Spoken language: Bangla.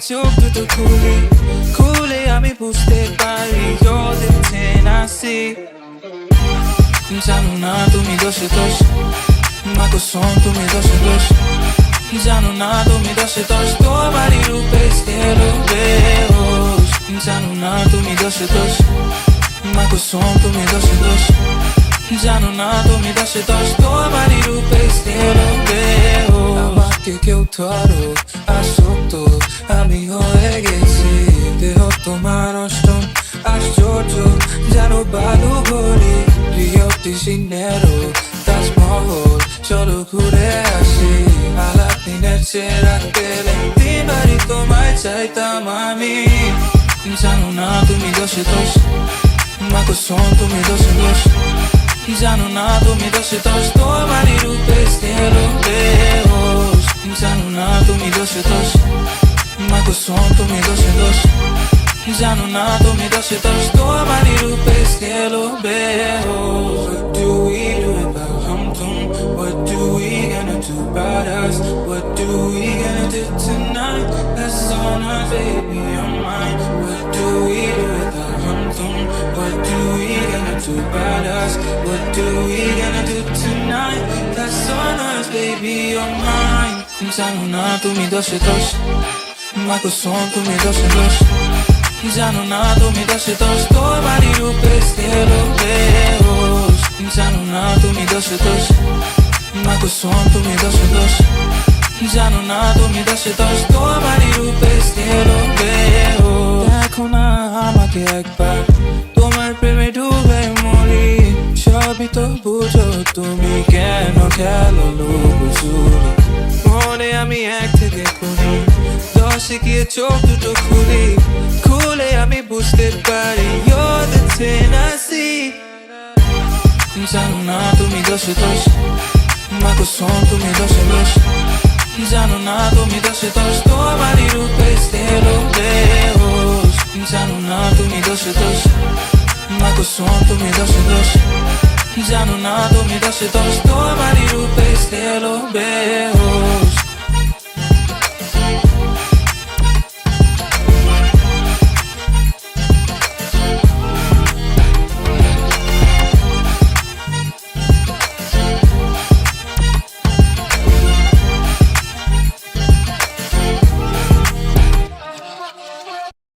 চোখ দুটো খুলি, খুলে আমি বুঝতে পারি you're the 10 I see. জানো না তুমি দোষে দোষ, মা কসম তুমি দোষে দোষ। জানো না তুমি দোষে দোষ, তোমারই রূপে স্থির বেহোশ। জানো না তুমি দোষে দোষ, মা কসম তুমি দোষে দোষ। জানো না তুমি দোষে দোষ, তোমারই রূপে স্থির বেহোশ। আমাকে কেউ ধরো আসক্ত আমি হয়ে গেছি, দেহ তোমার অষ্টম আশ্চর্য। জানো বালু ঘড়ি রিও ডি জেনেরো তাজমহল, চলো ঘুরে আসি। আলাপ দিনের চেরা পেলে দিনবারই তোমায় চাইতাম আমি। জানো না তুমি দোষে দোষ, মা কসম তুমি দোষে দোষ। জানো না তুমি দোষে দোষ, তোমারই রূপে স্থির বেহোশ। জানো না তুমি দোষে দোষ, মা কসম তুমি দোষে দোষ। জানো না তুমি দোষে দোষ, তোমারই রূপে স্থির বেহোশ। What do we do about hum-tum? What do we gonna do about us? What do we gonna do tonight? That's on us, baby, on mine. What do we do about hum-tum? What do we gonna do about us? What do we gonna do tonight? That's on us, baby, on mine. জানো না তুমি দোষে দোষ, মা কসম তুমি দোষে দোষ। জানো না তুমি দোষে দোষ, তোমারই রূপে স্থির বেহোশ। জানো না তুমি দোষে দোষ, মা কসম তুমি দোষে দোষ। জানো না তুমি দোষে দোষ, তোমারই রূপে স্থির বেহোশ। দেখো না আমাকে একবার, তোমার প্রেমে ডুবে মরি। সবই তো বুঝো তুমি, কেন খেলো লুকোচুরি। মনে আমি এক থেকে খুনি, দশে গিয়ে চোখ দুটো খুলি, খুলে আমি বুঝতে পারি you're the 10 I see. জানো না তুমি দোষে দোষ, মা কসম তুমি দোষে দোষ। জানো না তুমি দোষে দোষ, তোমারই রূপে স্থির বেহোশ। জানো না তুমি দোষে দোষ, মা কসম তুমি দোষে দোষ। জানো না তুমি দোষে দোষ, তোমারই রূপে স্থির বেহোশ।